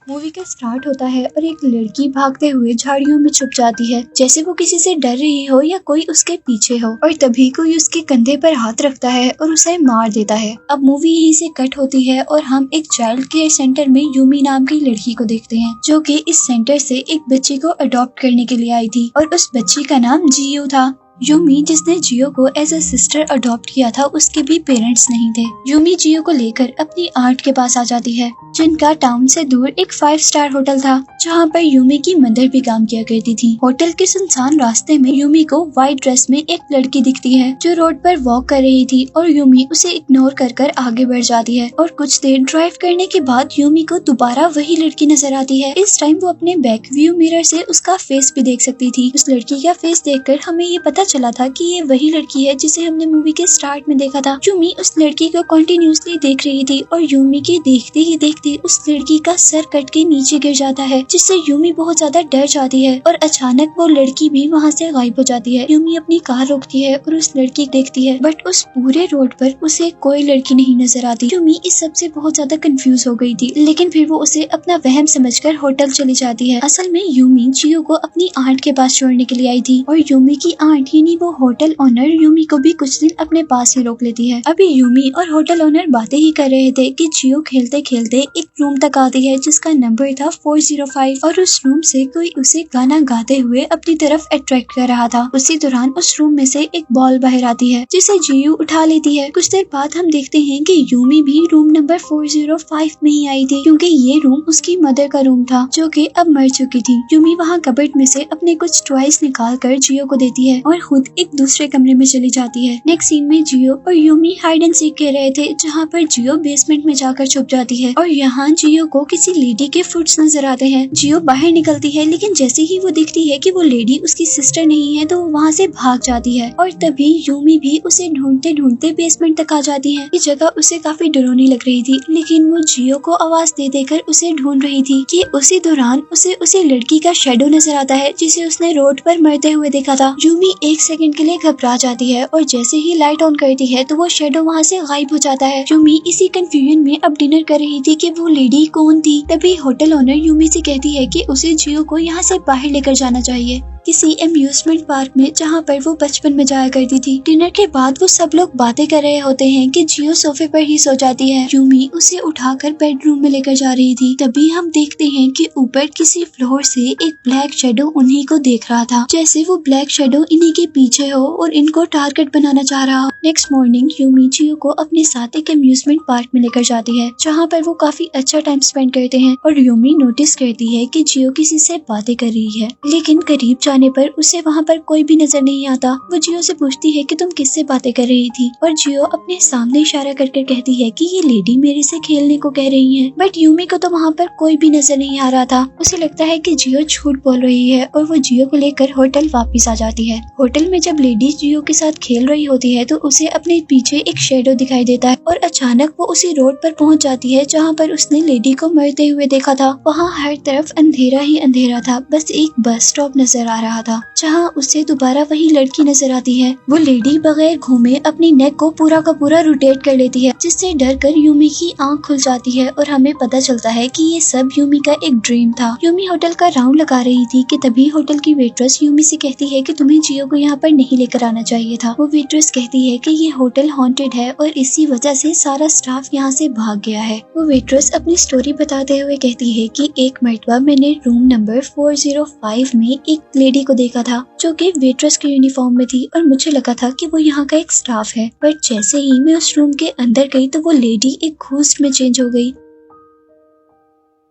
Movie का start होता है और एक लड़की भागते हुए झाड़ियों में छुप जाती है, जैसे वो किसी से डर रही हो या कोई उसके पीछे हो। और तभी कोई उसके कंधे पर हाथ रखता है और उसे मार देता है। अब मूवी यहीं से कट होती है और हम एक चाइल्ड केयर सेंटर में यूमी नाम की लड़की को देखते हैं, जो कि इस सेंटर से एक बच्ची को अडॉप्ट करने के लिए आई थी और उस बच्ची का नाम जियो था। यूमी जिसने जियो को एज अ सिस्टर अडॉप्ट किया था, उसके भी पेरेंट्स नहीं थे। यूमी जियो को लेकर अपनी आंट के पास आ जाती है, जिनका टाउन से दूर एक 5 स्टार होटल था, जहां पर यूमी की मदर भी काम किया करती थी। होटल के सुनसान रास्ते में यूमी को व्हाइट ड्रेस में एक लड़की दिखती है, जो रोड पर वॉक कर रही थी और यूमी उसे इग्नोर कर आगे बढ़ जाती है। और कुछ देर ड्राइव करने के बाद यूमी को दोबारा वही लड़की नजर आती है। इस टाइम वो अपने बैक व्यू मिरर से उसका फेस भी देख सकती थी। उस लड़की का फेस देखकर हमें ये पता चला था कि ये वही लड़की है जिसे हमने मूवी के स्टार्ट में देखा था। यूमी उस लड़की को कंटिन्यूअसली देख रही थी और यूमी की देखते ही देखते उस लड़की का सर कट के नीचे गिर जाता है, जिससे यूमी बहुत ज्यादा डर जाती है और अचानक वो लड़की भी वहाँ से गायब हो जाती है। यूमी अपनी कार रोकती है और उस लड़की देखती है, बट उस पूरे रोड पर उसे कोई लड़की नहीं नजर आती। यूमी इस सब से बहुत ज्यादा कंफ्यूज हो गई थी, लेकिन फिर वो उसे अपना वहम समझकर होटल चली जाती है। असल में यूमी जियो को अपनी आंट के पास छोड़ने के लिए आई थी और यूमी की आंट यानी वो होटल ओनर यूमी को भी कुछ दिन अपने पास ही रोक लेती है। अभी यूमी और होटल ओनर बातें ही कर रहे थे कि जियो खेलते खेलते एक रूम तक आती है जिसका नंबर था 405 और उस रूम से कोई उसे गाना गाते हुए अपनी तरफ अट्रैक्ट कर रहा था। उसी दौरान उस रूम में से एक बॉल बाहर आती है, जिसे जियो उठा लेती है। कुछ देर बाद हम देखते हैं कि यूमी भी रूम नंबर 405 में ही आई थी, क्योंकि ये रूम उसकी मदर का रूम था, जो कि अब मर चुकी थी। यूमी वहाँ कबर्ड में से अपने कुछ टॉयज निकाल कर जियो को देती है और खुद एक दूसरे कमरे में चली जाती है। नेक्स्ट सीन में जियो और यूमी हाइड एंड सीक खेल रहे थे, जहाँ पर जियो बेसमेंट में जाकर छुप जाती है और यहाँ जियो को किसी लेडी के फुट्स नजर आते हैं। जियो बाहर निकलती है, लेकिन जैसे ही वो दिखती है कि वो लेडी उसकी सिस्टर नहीं है, तो वो वहाँ से भाग जाती है। और तभी यूमी भी उसे ढूंढते ढूंढते बेसमेंट तक आ जाती है। ये जगह उसे काफी डरावनी लग रही थी, लेकिन वो जियो को आवाज दे देकर उसे ढूंढ रही थी कि उसी दौरान उसे लड़की का शेडो नजर आता है, जिसे उसने रोड पर मरते हुए देखा था। यूमी एक सेकंड के लिए घबरा जाती है और जैसे ही लाइट ऑन करती है तो वो शेडो वहाँ से गायब हो जाता है। यूमी इसी कंफ्यूजन में अब डिनर कर रही थी कि वो लेडी कौन थी। तभी होटल ओनर यूमी से कहती है कि उसे जियो को यहाँ से बाहर लेकर जाना चाहिए, किसी अम्यूजमेंट पार्क में, जहाँ पर वो बचपन में जाया करती थी। डिनर के बाद वो सब लोग बातें कर रहे होते हैं कि जियो सोफे पर ही सो जाती है। यूमी उसे उठाकर बेडरूम में लेकर जा रही थी। तभी हम देखते हैं कि ऊपर किसी फ्लोर से एक ब्लैक शेडो उन्हीं को देख रहा था, जैसे वो ब्लैक शेडो इन्हीं के पीछे हो और इनको टारगेट बनाना चाह रहा हो। नेक्स्ट मॉर्निंग यूमी जियो को अपने साथ एक अम्यूजमेंट पार्क में लेकर जाती है, जहाँ पर वो काफी अच्छा टाइम स्पेंड करते हैं और यूमी नोटिस करती है कि जियो किसी से बातें कर रही है, लेकिन करीब जाने पर उसे वहाँ पर कोई भी नजर नहीं आता। वो जियो से पूछती है कि तुम किससे बातें कर रही थी, और जियो अपने सामने इशारा करके कहती है कि ये लेडी मेरे से खेलने को कह रही है। बट यूमी को तो वहाँ पर कोई भी नजर नहीं आ रहा था। उसे लगता है कि जियो झूठ बोल रही है और वो जियो को लेकर होटल वापस आ जाती है। होटल में जब लेडी जियो के साथ खेल रही होती है तो उसे अपने पीछे एक शेडो दिखाई देता है और अचानक वो उसी रोड पर पहुँच जाती है जहाँ पर उसने लेडी को मरते हुए देखा था। वहाँ हर तरफ अंधेरा ही अंधेरा था, बस एक बस स्टॉप नजर आ रहा था, जहाँ उसे दोबारा वही लड़की नजर आती है। वो लेडी बगैर घूमे अपनी नेक को पूरा का पूरा रोटेट कर लेती है, जिससे डर कर यूमी की आंख खुल जाती है और हमें पता चलता है कि ये सब यूमी का एक ड्रीम था। यूमी होटल का राउंड लगा रही थी कि तभी होटल की वेट्रेस यूमी से कहती है कि तुम्हें जियो को यहाँ पर नहीं लेकर आना चाहिए था। वो वेट्रेस कहती है कि ये होटल हॉन्टेड है और इसी वजह से सारा स्टाफ यहाँ से भाग गया है। वो वेट्रेस अपनी स्टोरी बताते हुए कहती है कि एक मरतबा मैंने रूम नंबर 405 में एक लेडी को देखा था, जो कि वेट्रेस के यूनिफॉर्म में थी और मुझे लगा था कि वो यहाँ का एक स्टाफ है। बट जैसे ही मैं उस रूम के अंदर गई तो वो लेडी एक घोस्ट में चेंज हो गई।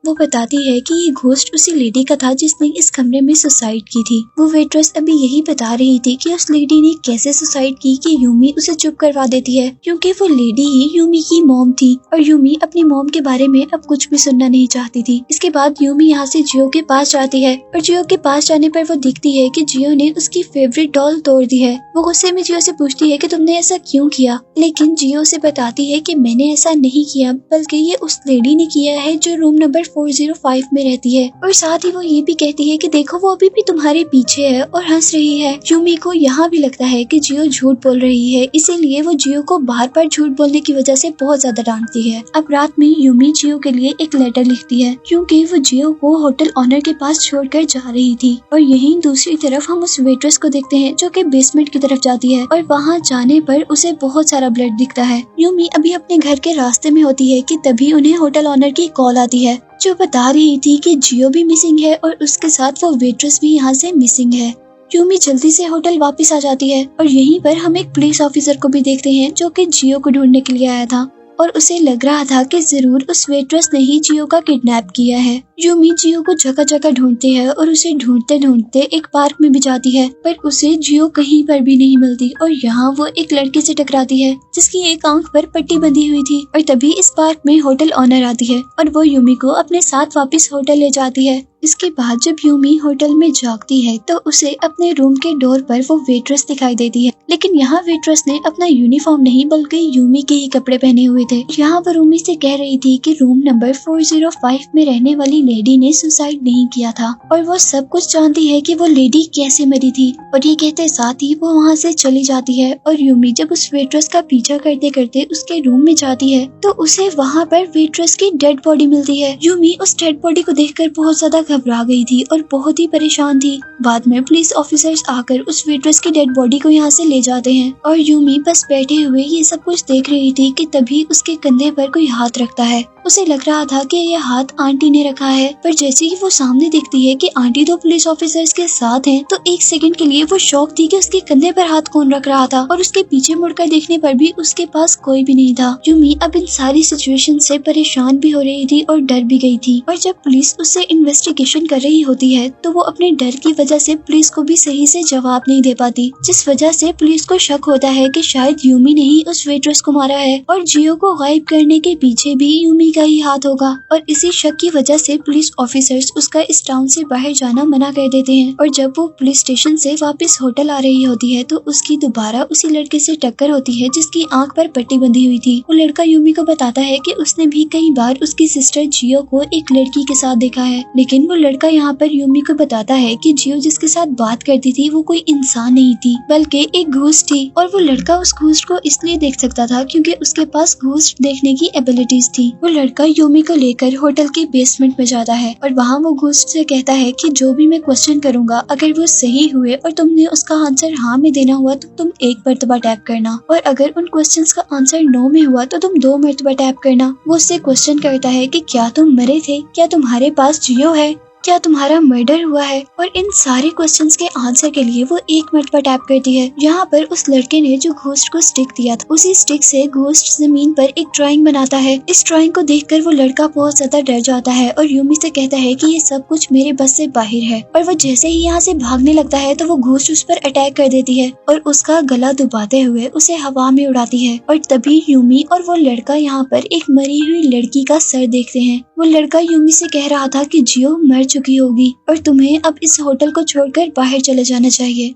वो बताती है कि ये घोस्ट उसी लेडी का था जिसने इस कमरे में सुसाइड की थी। वो वेट्रेस अभी यही बता रही थी कि उस लेडी ने कैसे सुसाइड की कि यूमी उसे चुप करवा देती है, क्योंकि वो लेडी ही यूमी की मॉम थी और यूमी अपनी मॉम के बारे में अब कुछ भी सुनना नहीं चाहती थी। इसके बाद यूमी यहाँ से जियो के पास जाती है और जियो के पास जाने पर वो दिखती है कि जियो ने उसकी फेवरेट डॉल तोड़ दी है। वो गुस्से में जियो से पूछती है कि तुमने ऐसा क्यों किया, लेकिन जियो से बताती है कि मैंने ऐसा नहीं किया, बल्कि ये उस लेडी ने किया है जो रूम नंबर 405 में रहती है और साथ ही वो ये भी कहती है कि देखो वो अभी भी तुम्हारे पीछे है और हंस रही है। यूमी को यहाँ भी लगता है कि जियो झूठ बोल रही है, इसीलिए वो जियो को बार-बार झूठ बोलने की वजह से बहुत ज्यादा डांटती है। अब रात में यूमी जियो के लिए एक लेटर लिखती है क्योंकि वो जियो को होटल ऑनर के पास छोड़कर जा रही थी। और यहीं दूसरी तरफ हम उस वेट्रेस को देखते हैं जो कि बेसमेंट की तरफ जाती है और वहाँ जाने पर उसे बहुत सारा ब्लड दिखता है। यूमी अभी अपने घर के रास्ते में होती है कि तभी उन्हें होटल ऑनर की कॉल आती है जो बता रही थी कि जियो भी मिसिंग है और उसके साथ वो वेट्रेस भी यहाँ से मिसिंग है। यूमी जल्दी से होटल वापस आ जाती है और यहीं पर हम एक पुलिस ऑफिसर को भी देखते हैं जो कि जियो को ढूंढने के लिए आया था और उसे लग रहा था कि जरूर उस वेट्रेस ने ही जियो का किडनैप किया है। यूमी जियो को जगह जगह ढूंढती है और उसे ढूंढते ढूंढते एक पार्क में भी जाती है पर उसे जियो कहीं पर भी नहीं मिलती और यहाँ वो एक लड़के से टकराती है जिसकी एक आंख पर पट्टी बंधी हुई थी और तभी इस पार्क में होटल ऑनर आती है और वो यूमी को अपने साथ वापस होटल ले जाती है। इसके बाद जब यूमी होटल में जागती है तो उसे अपने रूम के डोर पर वो वेट्रेस दिखाई देती है, लेकिन यहाँ वेट्रेस ने अपना यूनिफॉर्म नहीं बल्कि यूमी के ही कपड़े पहने हुए थे। यहाँ वो यूमी से कह रही थी कि रूम नंबर 405 में रहने वाली लेडी ने सुसाइड नहीं किया था और वो सब कुछ जानती है कि वो लेडी कैसे मरी थी। और ये कहते साथ ही वो वहाँ से चली जाती है और यूमी जब उस वेट्रेस का पीछा करते करते उसके रूम में जाती है तो उसे वहाँ पर वेट्रेस की डेड बॉडी मिलती है। यूमी उस डेड बॉडी को देखकर बहुत ज्यादा घबरा गई थी और बहुत ही परेशान थी। बाद में पुलिस ऑफिसर्स आकर उस वेट्रेस की डेड बॉडी को यहाँ से ले जाते हैं और यूमी बस बैठे हुए ये सब कुछ देख रही थी कि तभी उसके कंधे पर कोई हाथ रखता है। उसे लग रहा था कि यह हाथ आंटी ने रखा है, पर जैसे ही वो सामने देखती है कि आंटी तो पुलिस ऑफिसर्स के साथ हैं, तो एक सेकंड के लिए वो शॉक थी कि उसके कंधे पर हाथ कौन रख रहा था और उसके पीछे मुड़कर देखने पर भी उसके पास कोई भी नहीं था। यूमी अब इन सारी सिचुएशन से परेशान भी हो रही थी और डर भी गई थी और जब पुलिस उससे इन्वेस्टिगेशन कर रही होती है तो वो अपने डर की वजह से पुलिस को भी सही से जवाब नहीं दे पाती, जिस वजह से पुलिस को शक होता है कि शायद यूमी ने ही उस वेट्रेस को मारा है और जियो को गायब करने के पीछे भी यूमी का ही हाथ होगा। और इसी शक की वजह से पुलिस ऑफिसर्स उसका इस टाउन से बाहर जाना मना कर देते हैं और जब वो पुलिस स्टेशन से वापस होटल आ रही होती है तो उसकी दोबारा उसी लड़के से टक्कर होती है जिसकी आंख पर पट्टी बंधी हुई थी। वो लड़का यूमी को बताता है कि उसने भी कई बार उसकी सिस्टर जियो को एक लड़की के साथ देखा है, लेकिन वो लड़का यहाँ पर यूमी को बताता है कि जियो जिसके साथ बात करती थी वो कोई इंसान नहीं थी बल्कि एक घोस्ट थी और वो लड़का उस घोस्ट को इसलिए देख सकता था क्योंकि उसके पास घोस्ट देखने की एबिलिटीज थी। वो लड़का यूमी को लेकर होटल के बेसमेंट में जाता है और वहाँ वो घोस्ट से कहता है कि जो भी मैं क्वेश्चन करूंगा अगर वो सही हुए और तुमने उसका आंसर हाँ में देना हुआ तो तुम एक मरतबा टैप करना और अगर उन क्वेश्चंस का आंसर नो में हुआ तो तुम 2 मरतबा टैप करना। वो उससे क्वेश्चन करता है कि क्या तुम मरे थे, क्या तुम्हारे पास जियो है, क्या तुम्हारा मर्डर हुआ है, और इन सारे क्वेश्चंस के आंसर के लिए वो एक मरतबा टैप करती है। यहाँ पर उस लड़के ने जो घोस्ट को स्टिक दिया था उसी स्टिक से घोस्ट जमीन पर एक ड्राइंग बनाता है। इस ड्राइंग को देखकर वो लड़का बहुत ज्यादा डर जाता है और यूमी से कहता है कि ये सब कुछ मेरे बस से बाहर है और वो जैसे ही यहाँ से भागने लगता है तो वो घोस्ट उस पर अटैक कर देती है और उसका गला दबाते हुए उसे हवा में उड़ाती है और तभी यूमी और वो लड़का यहाँ पर एक मरी हुई लड़की का सर देखते हैं। वो लड़का यूमी से कह रहा था कि जियो मर चुकी होगी और तुम्हें अब इस होटल को छोड़कर बाहर चले जाना चाहिए,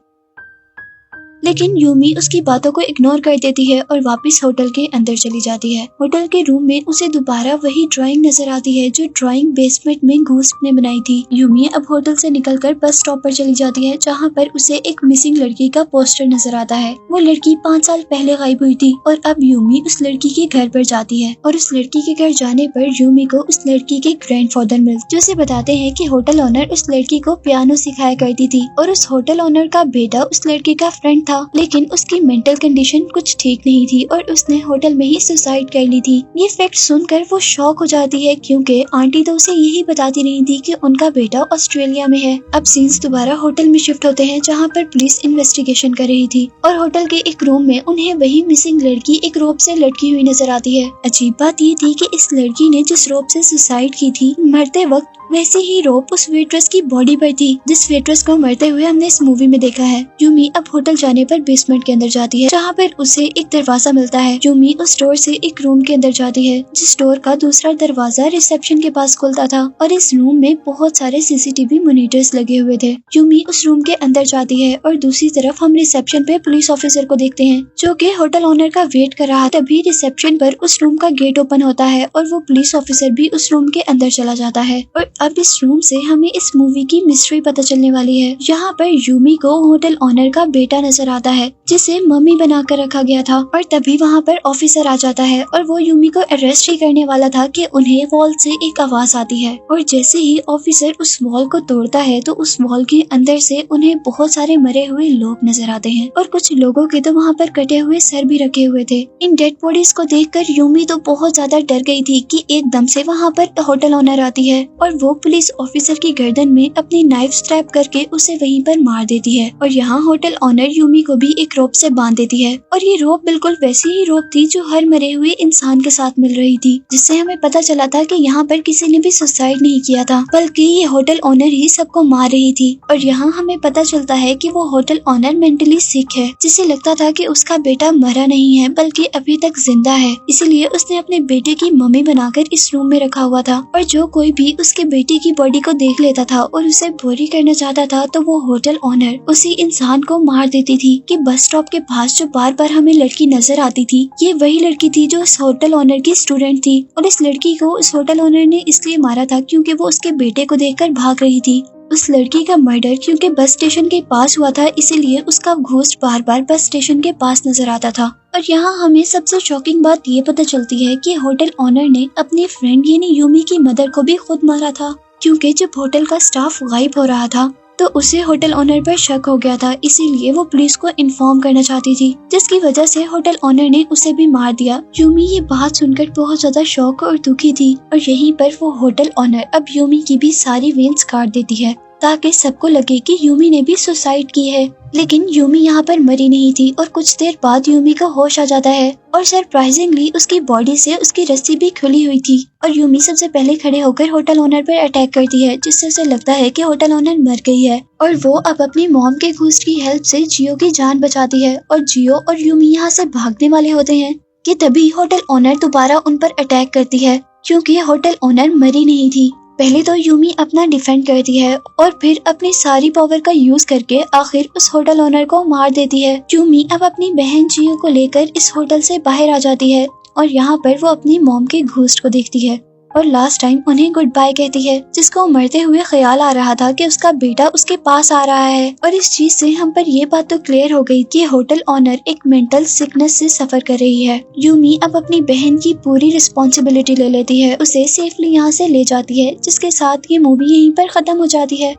लेकिन यूमी उसकी बातों को इग्नोर कर देती है और वापस होटल के अंदर चली जाती है। होटल के रूम में उसे दोबारा वही ड्राइंग नजर आती है जो ड्राइंग बेसमेंट में घोस्ट ने बनाई थी। यूमी अब होटल से निकलकर बस स्टॉप पर चली जाती है जहाँ पर उसे एक मिसिंग लड़की का पोस्टर नजर आता है। वो लड़की 5 साल पहले गायब हुई थी और अब यूमी उस लड़की के घर पर जाती है और उस लड़की के घर जाने पर यूमी को उस लड़की के ग्रैंडफादर मिलते जो उसे बताते हैं कि होटल ओनर उस लड़की को पियानो सिखाया करती थी और उस होटल ओनर का बेटा उस लड़की का फ्रेंड था, लेकिन उसकी मेंटल कंडीशन कुछ ठीक नहीं थी और उसने होटल में ही सुसाइड कर ली थी। ये फैक्ट सुनकर वो शॉक हो जाती है क्योंकि आंटी तो उसे यही बताती नहीं थी कि उनका बेटा ऑस्ट्रेलिया में है। अब सीन्स दोबारा होटल में शिफ्ट होते हैं जहाँ पर पुलिस इन्वेस्टिगेशन कर रही थी और होटल के एक रूम में उन्हें वही मिसिंग लड़की एक रोप से लटकी हुई नजर आती है। अजीब बात ये थी कि इस लड़की ने जिस रोप से सुसाइड की थी मरते वक्त वैसे ही रोप उस वेट्रेस की बॉडी पर थी जिस वेट्रेस को मरते हुए हमने इस मूवी में देखा है। यूमी अब होटल जाने पर बेसमेंट के अंदर जाती है जहाँ पर उसे एक दरवाजा मिलता है। यूमी उस डोर से एक रूम के अंदर जाती है जिस डोर का दूसरा दरवाजा रिसेप्शन के पास खुलता था और इस रूम में बहुत सारे सीसीटीवी मॉनिटर्स लगे हुए थे। यूमी उस रूम के अंदर जाती है और दूसरी तरफ हम रिसेप्शन पे पुलिस ऑफिसर को देखते हैं जो कि होटल ओनर का वेट कर रहा। तभी रिसेप्शन पर उस रूम का गेट ओपन होता है और वो पुलिस ऑफिसर भी उस रूम के अंदर चला जाता है और अब इस रूम से हमें इस मूवी की मिस्ट्री पता चलने वाली है। यहाँ पर यूमी को होटल ओनर का बेटा नजर आता है जिसे मम्मी बनाकर रखा गया था और तभी वहाँ पर ऑफिसर आ जाता है और वो यूमी को अरेस्ट ही करने वाला था कि उन्हें वॉल से एक आवाज आती है और जैसे ही ऑफिसर उस वॉल को तोड़ता है तो उस वॉल के अंदर से उन्हें बहुत सारे मरे हुए लोग नजर आते हैं और कुछ लोगों के तो वहाँ पर कटे हुए सर भी रखे हुए थे। इन डेड बॉडीज को देखकर यूमी तो बहुत ज्यादा डर गई थी कि एकदम से वहाँ पर होटल ओनर आती है और वो पुलिस ऑफिसर की गर्दन में अपनी नाइफ स्ट्रैप करके उसे वहीं पर मार देती है और यहाँ होटल ओनर यूमी को भी एक रोप से बांध देती है और ये रोप बिल्कुल वैसी ही रोप थी जो हर मरे हुए इंसान के साथ मिल रही थी, जिससे हमें पता चला था कि यहाँ पर किसी ने भी सुसाइड नहीं किया था बल्कि ये होटल ओनर ही सबको मार रही थी। और यहाँ हमें पता चलता है कि वो होटल ओनर मेंटली सिक है, जिसे लगता था कि उसका बेटा मरा नहीं है बल्कि अभी तक जिंदा है, इसीलिए उसने अपने बेटे की मम्मी बनाकर इस रूम में रखा हुआ था। और जो कोई भी उसके बेटे की बॉडी को देख लेता था और उसे बुरी करना चाहता था तो वो होटल ओनर उसी इंसान को मार देती थी। कि बस स्टॉप के पास जो बार बार हमें लड़की नजर आती थी ये वही लड़की थी जो इस होटल ओनर की स्टूडेंट थी और इस लड़की को उस होटल ओनर ने इसलिए मारा था क्योंकि वो उसके बेटे को देखकर भाग रही थी। उस लड़की का मर्डर क्योंकि बस स्टेशन के पास हुआ था इसीलिए उसका घोस्ट बार बार बस स्टेशन के पास नजर आता था। और यहाँ हमें सबसे शॉकिंग बात ये पता चलती है कि होटल ओनर ने अपनी फ्रेंड यानी यूमी की मदर को भी खुद मारा था क्योंकि जब होटल का स्टाफ गायब हो रहा था तो उसे होटल ओनर पर शक हो गया था, इसीलिए वो पुलिस को इन्फॉर्म करना चाहती थी जिसकी वजह से होटल ओनर ने उसे भी मार दिया। यूमी ये बात सुनकर बहुत ज्यादा शॉक और दुखी थी और यहीं पर वो होटल ओनर अब यूमी की भी सारी वेन्स काट देती है ताकि सबको लगे कि यूमी ने भी सुसाइड की है। लेकिन यूमी यहाँ पर मरी नहीं थी और कुछ देर बाद यूमी का होश आ जाता है और सरप्राइजिंगली उसकी बॉडी से उसकी रस्सी भी खुली हुई थी और यूमी सबसे पहले खड़े होकर होटल ओनर पर अटैक करती है जिससे उसे लगता है कि होटल ओनर मर गई है और वो अब अपनी मॉम के घोस्ट की हेल्प से जियो की जान बचाती है और जियो और यूमी यहाँ से भागने वाले होते हैं कि तभी होटल ओनर दोबारा उन पर अटैक करती है क्योंकि होटल ओनर मरी नहीं थी। पहले तो यूमी अपना डिफेंड करती है और फिर अपनी सारी पावर का यूज करके आखिर उस होटल ओनर को मार देती है। यूमी अब अपनी बहन जियो को लेकर इस होटल से बाहर आ जाती है और यहाँ पर वो अपनी मॉम के घोस्ट को देखती है और लास्ट टाइम उन्हें गुड बाय कहती है जिसको मरते हुए ख्याल आ रहा था कि उसका बेटा उसके पास आ रहा है। और इस चीज से हम पर ये बात तो क्लियर हो गई कि होटल ओनर एक मेंटल सिकनेस से सफर कर रही है। यूमी अब अपनी बहन की पूरी रिस्पॉन्सिबिलिटी ले लेती है, उसे सेफली यहाँ से ले जाती है जिसके साथ ये मूवी यहीं पर खत्म हो जाती है।